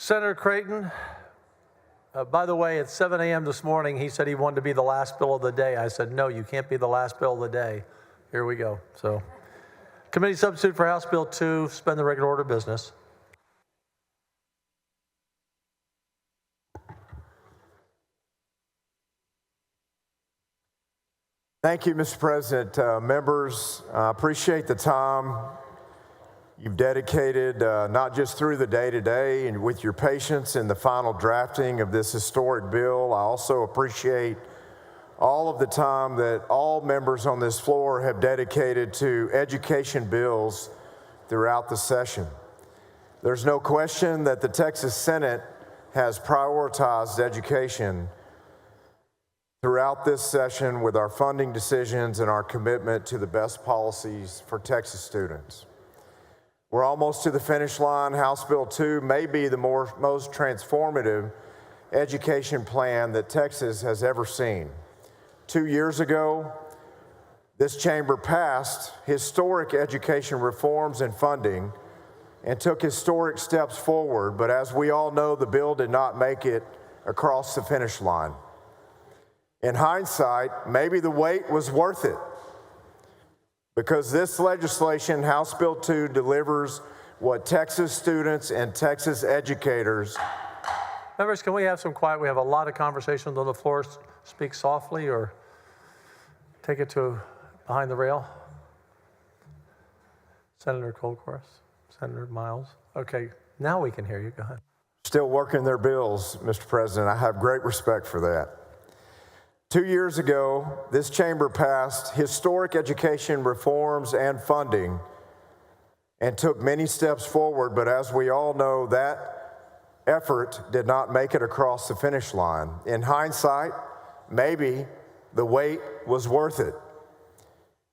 Senator Creighton, by the way, at 7 a.m. this morning, he said he wanted to be the last bill of the day. I said, no, you can't be the last bill of the day. Here we go. So, committee substitute for House Bill 2, suspend the regular order of business. Thank you, Mr. President. Members, I appreciate the time you've dedicated, not just through the day today and with your patience in the final drafting of this historic bill. I also appreciate all of the time that all members on this floor have dedicated to education bills throughout the session. There's no question that the Texas Senate has prioritized education throughout this session with our funding decisions and our commitment to the best policies for Texas students. We're almost to the finish line. House Bill 2 may be the most transformative education plan that Texas has ever seen. 2 years ago, this chamber passed historic education reforms and funding and took historic steps forward, but as we all know, the bill did not make it across the finish line. In hindsight, maybe the wait was worth it, because this legislation, House Bill 2, delivers what Texas students and Texas educators. Members, can we have some quiet? We have a lot of conversations on the floor. Speak softly or take it to behind the rail. Senator Colcourse, Senator Miles. Okay, now we can hear you. Go ahead. Still working their bills, Mr. President. I have great respect for that. 2 years ago, this chamber passed historic education reforms and funding and took many steps forward, but as we all know, that effort did not make it across the finish line. In hindsight, maybe the wait was worth it,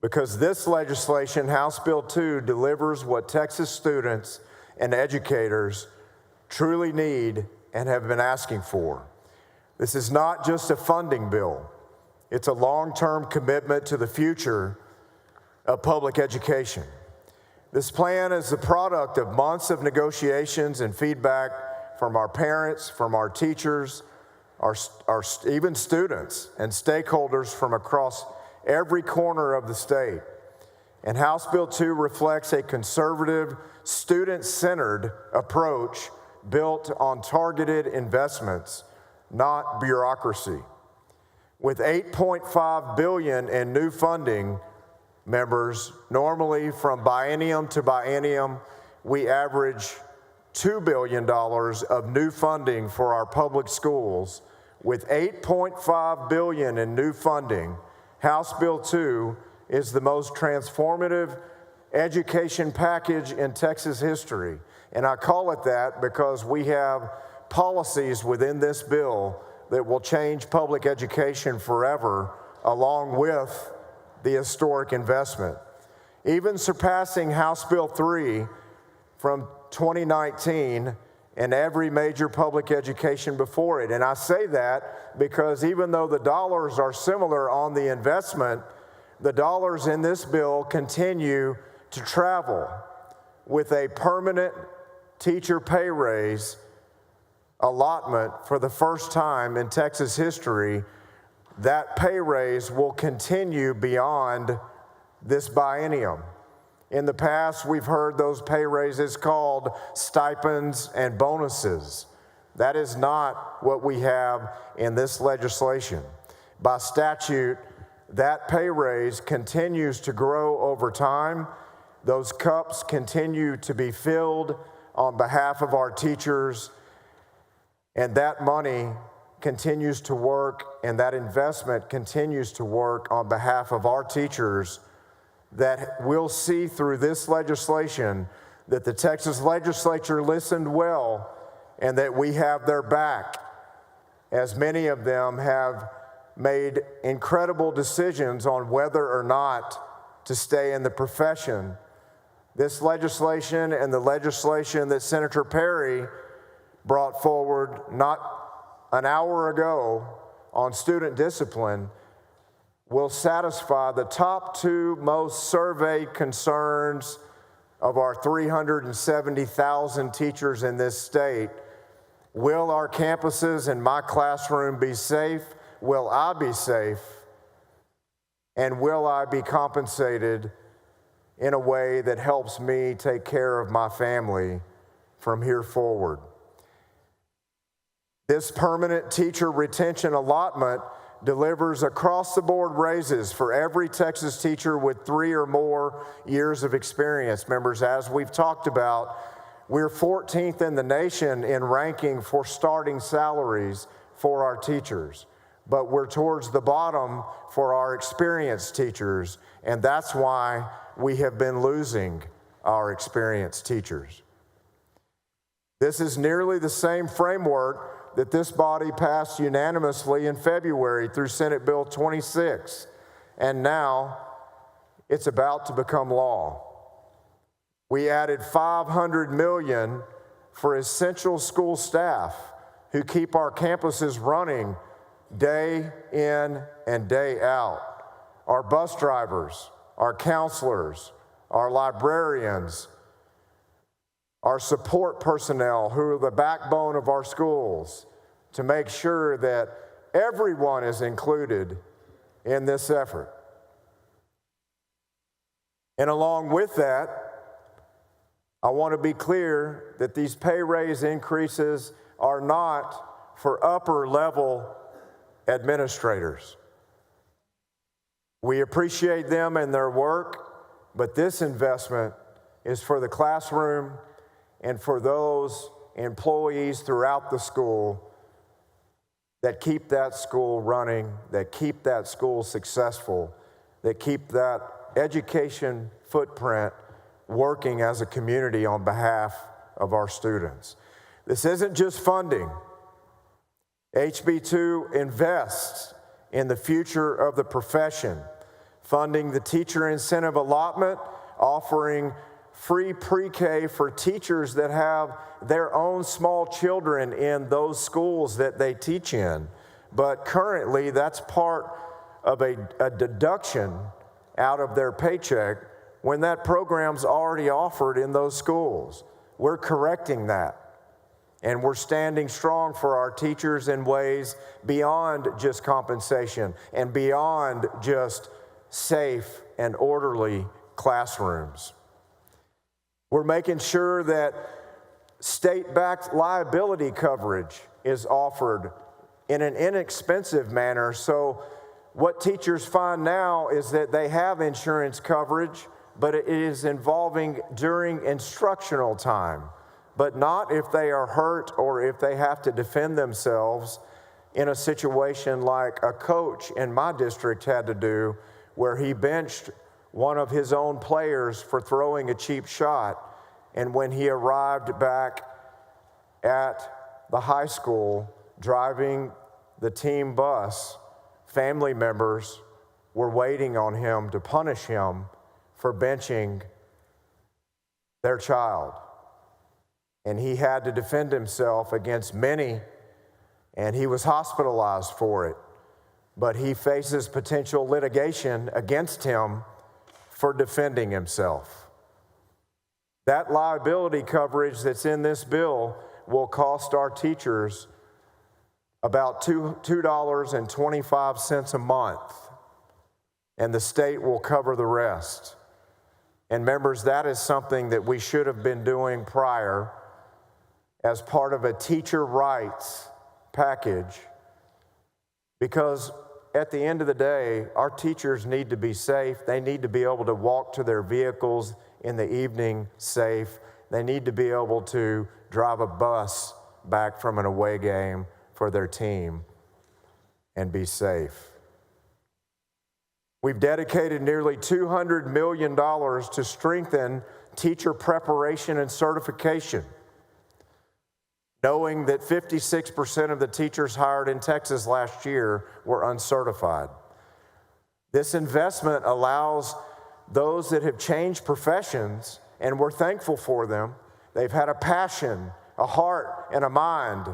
because this legislation, House Bill 2, delivers what Texas students and educators truly need and have been asking for. This is not just a funding bill. It's a long-term commitment to the future of public education. This plan is the product of months of negotiations and feedback from our parents, from our teachers, our even students and stakeholders from across every corner of the state. And House Bill 2 reflects a conservative, student-centered approach built on targeted investments, not bureaucracy. With $8.5 billion in new funding, members, normally from biennium to biennium, we average $2 billion of new funding for our public schools. With $8.5 billion in new funding, House Bill 2 is the most transformative education package in Texas history. And I call it that because we have policies within this bill that will change public education forever, along with the historic investment. Even surpassing House Bill 3 from 2019 and every major public education before it. And I say that because even though the dollars are similar on the investment, the dollars in this bill continue to travel with a permanent teacher pay raise allotment for the first time in Texas history. That pay raise will continue beyond this biennium. In the past, we've heard those pay raises called stipends and bonuses. That is not what we have in this legislation. By statute, that pay raise continues to grow over time. Those cups continue to be filled on behalf of our teachers, and that money continues to work, and that investment continues to work on behalf of our teachers, that we'll see through this legislation that the Texas legislature listened well and that we have their back, as many of them have made incredible decisions on whether or not to stay in the profession. This legislation and the legislation that Senator Perry brought forward not an hour ago on student discipline will satisfy the top two most surveyed concerns of our 370,000 teachers in this state, Will our campuses and my classroom be safe? Will I be safe? And will I be compensated in a way that helps me take care of my family from here forward? This permanent teacher retention allotment delivers across-the-board raises for every Texas teacher with 3 or more years of experience. Members, as we've talked about, we're 14th in the nation in ranking for starting salaries for our teachers, but we're towards the bottom for our experienced teachers, and that's why we have been losing our experienced teachers. This is nearly the same framework that this body passed unanimously in February through Senate Bill 26, and now it's about to become law. We added $500 million for essential school staff who keep our campuses running day in and day out. Our bus drivers, our counselors, our librarians, our support personnel who are the backbone of our schools, to make sure that everyone is included in this effort. And along with that, I want to be clear that these pay raise increases are not for upper level administrators. We appreciate them and their work, but this investment is for the classroom and for those employees throughout the school that keep that school running, that keep that school successful, that keep that education footprint working as a community on behalf of our students. This isn't just funding. HB 2 invests in the future of the profession, funding the teacher incentive allotment, offering free pre-K for teachers that have their own small children in those schools that they teach in. But currently, that's part of a deduction out of their paycheck when that program's already offered in those schools. We're correcting that. And we're standing strong for our teachers in ways beyond just compensation and beyond just safe and orderly classrooms. We're making sure that state-backed liability coverage is offered in an inexpensive manner. So what teachers find now is that they have insurance coverage, but it is involving during instructional time, but not if they are hurt or if they have to defend themselves in a situation like a coach in my district had to do, where he benched one of his own players for throwing a cheap shot. And when he arrived back at the high school driving the team bus, family members were waiting on him to punish him for benching their child. And he had to defend himself against many, and he was hospitalized for it. But he faces potential litigation against him for defending himself. That liability coverage that's in this bill will cost our teachers about $2.25 a month, and the state will cover the rest. And members, that is something that we should have been doing prior as part of a teacher rights package, because at the end of the day, our teachers need to be safe. They need to be able to walk to their vehicles in the evening safe. They need to be able to drive a bus back from an away game for their team and be safe. We've dedicated nearly $200 million to strengthen teacher preparation and certification, knowing that 56% of the teachers hired in Texas last year were uncertified. This investment allows those that have changed professions, and we're thankful for them. They've had a passion, a heart, and a mind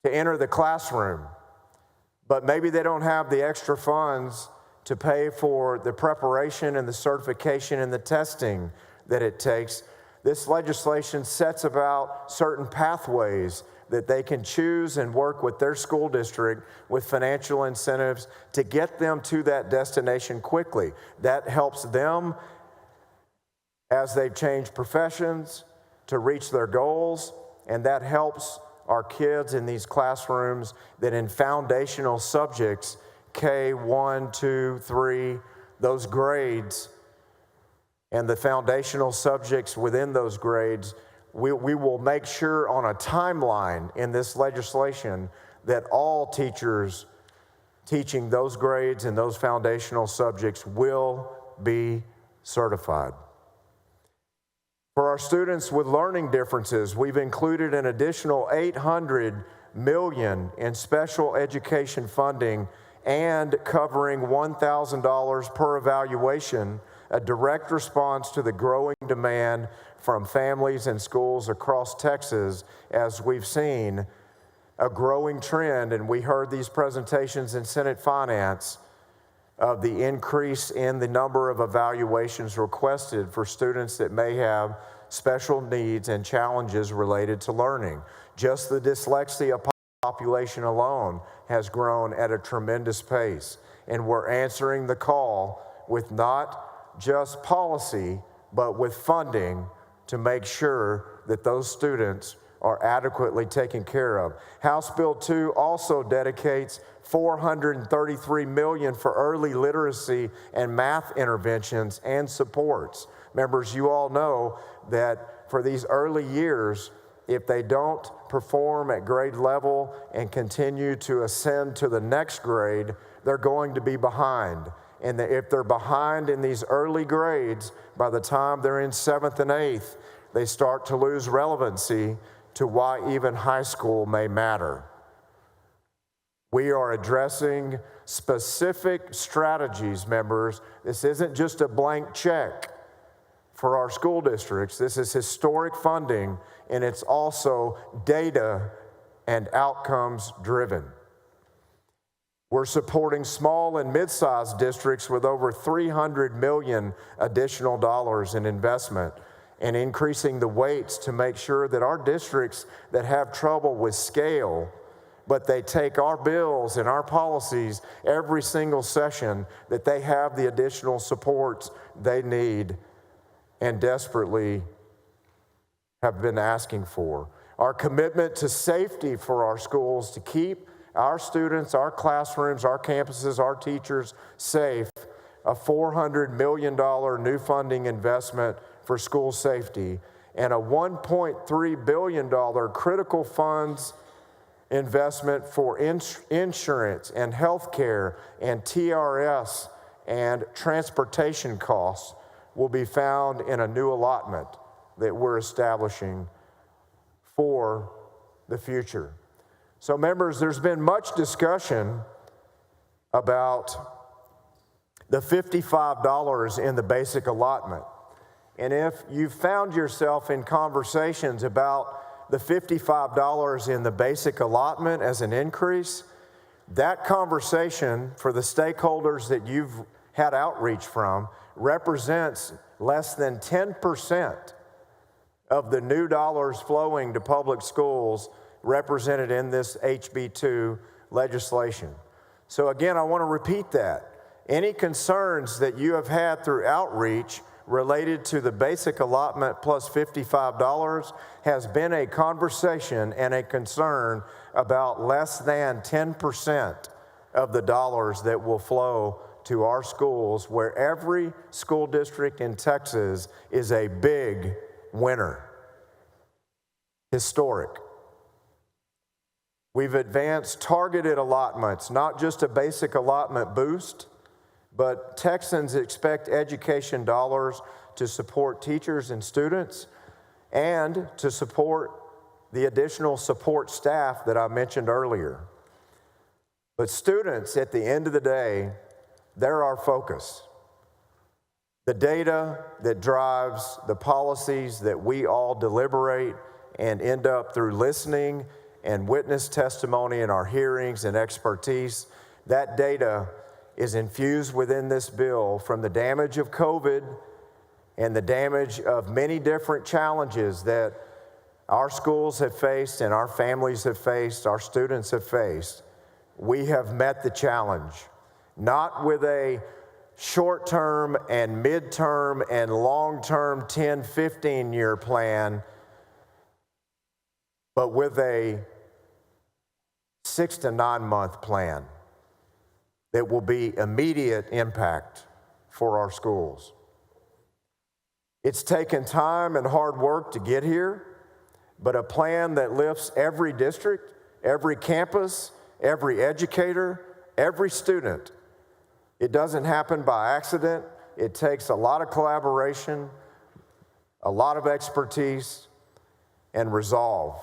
to enter the classroom, but maybe they don't have the extra funds to pay for the preparation and the certification and the testing that it takes. This legislation sets about certain pathways that they can choose and work with their school district with financial incentives to get them to that destination quickly. That helps them as they change professions to reach their goals, and that helps our kids in these classrooms that in foundational subjects, K1, 2, 3, those grades, and the foundational subjects within those grades, we will make sure on a timeline in this legislation that all teachers teaching those grades and those foundational subjects will be certified. For our students with learning differences, we've included an additional $800 million in special education funding and covering $1,000 per evaluation, a direct response to the growing demand from families and schools across Texas, as we've seen a growing trend, and we heard these presentations in Senate Finance, of the increase in the number of evaluations requested for students that may have special needs and challenges related to learning. Just the dyslexia population alone has grown at a tremendous pace, and we're answering the call with not just policy, but with funding to make sure that those students are adequately taken care of. House Bill 2 also dedicates $433 million for early literacy and math interventions and supports. Members, you all know that for these early years, if they don't perform at grade level and continue to ascend to the next grade, they're going to be behind. And if they're behind in these early grades, by the time they're in 7th and 8th, they start to lose relevancy to why even high school may matter. We are addressing specific strategies, members. This isn't just a blank check for our school districts. This is historic funding, and it's also data and outcomes driven. We're supporting small and mid-sized districts with over $300 million additional dollars in investment, and increasing the weights to make sure that our districts that have trouble with scale, but they take our bills and our policies every single session, that they have the additional supports they need and desperately have been asking for. Our commitment to safety for our schools, to keep our students, our classrooms, our campuses, our teachers safe, a $400 million new funding investment for school safety, and a $1.3 billion critical funds investment for insurance and health care and TRS and transportation costs will be found in a new allotment that we're establishing for the future. So members, there's been much discussion about the $55 in the basic allotment. And if you found yourself in conversations about the $55 in the basic allotment as an increase, that conversation for the stakeholders that you've had outreach from represents less than 10% of the new dollars flowing to public schools represented in this HB2 legislation. So again, I want to repeat that. Any concerns that you have had through outreach related to the basic allotment plus $55 has been a conversation and a concern about less than 10% of the dollars that will flow to our schools, where every school district in Texas is a big winner. Historic. We've advanced targeted allotments, not just a basic allotment boost, but Texans expect education dollars to support teachers and students and to support the additional support staff that I mentioned earlier. But students, at the end of the day, they're our focus. The data that drives the policies that we all deliberate and end up through listening and witness testimony in our hearings and expertise, that data is infused within this bill, from the damage of COVID and the damage of many different challenges that our schools have faced and our families have faced, our students have faced, we have met the challenge, not with a short-term and mid-term and long-term 10, 15-year plan, but with a 6 to 9 month plan that will be immediate impact for our schools. It's taken time and hard work to get here, but a plan that lifts every district, every campus, every educator, every student. It doesn't happen by accident. It takes a lot of collaboration, a lot of expertise, and resolve.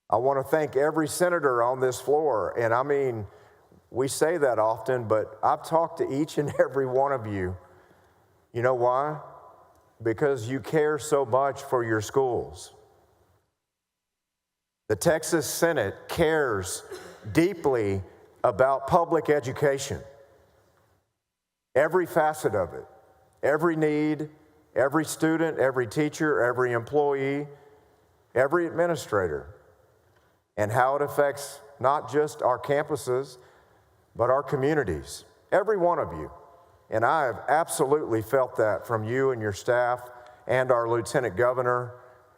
I want to thank every senator on this floor, and I mean, we say that often, but I've talked to each and every one of you. You know why? Because you care so much for your schools. The Texas Senate cares deeply about public education. Every facet of it, every need, every student, every teacher, every employee, every administrator, and how it affects not just our campuses, but our communities, every one of you. And I have absolutely felt that from you and your staff and our Lieutenant Governor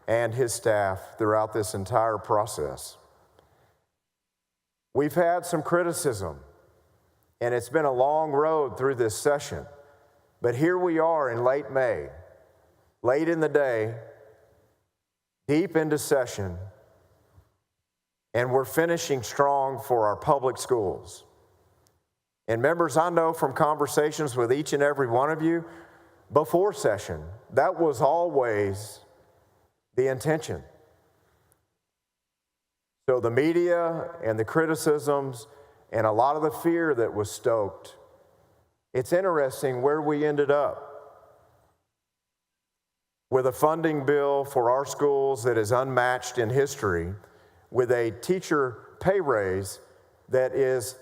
and his staff throughout this entire process. We've had some criticism, and it's been a long road through this session, but here we are in late May, late in the day, deep into session, and we're finishing strong for our public schools. And members, I know from conversations with each and every one of you before session, that was always the intention. So the media and the criticisms and a lot of the fear that was stoked, it's interesting where we ended up with a funding bill for our schools that is unmatched in history, with a teacher pay raise that is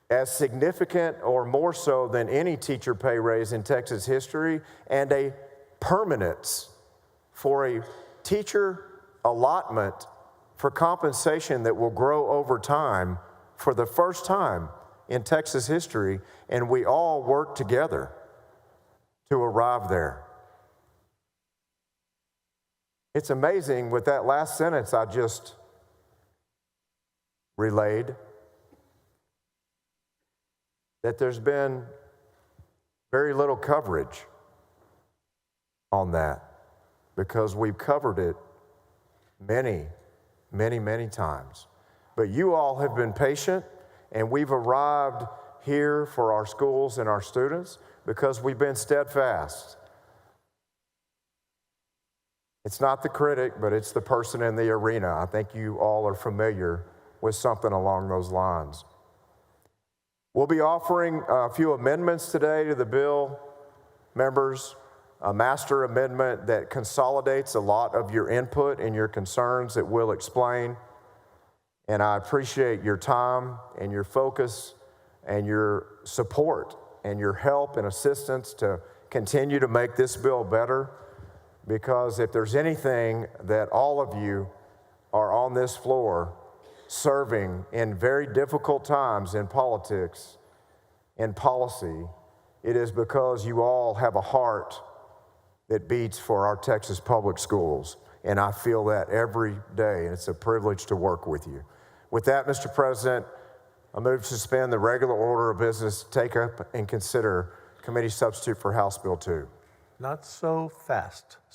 as significant or more so than any teacher pay raise in Texas history, and a permanence for a teacher allotment for compensation that will grow over time for the first time in Texas history, and we all work together to arrive there. It's amazing with that last sentence I just relayed, that there's been very little coverage on that, because we've covered it many, many, many times. But you all have been patient, and we've arrived here for our schools and our students because we've been steadfast. It's not the critic, but it's the person in the arena. I think you all are familiar with something along those lines. We'll be offering a few amendments today to the bill, members, a master amendment that consolidates a lot of your input and your concerns that we'll explain. And I appreciate your time and your focus and your support and your help and assistance to continue to make this bill better, because if there's anything that all of you are on this floor serving in very difficult times in politics and policy, it is because you all have a heart that beats for our Texas public schools. And I feel that every day, and it's a privilege to work with you. With that, Mr. President, I move to suspend the regular order of business, take up and consider committee substitute for House Bill 2. Not so fast.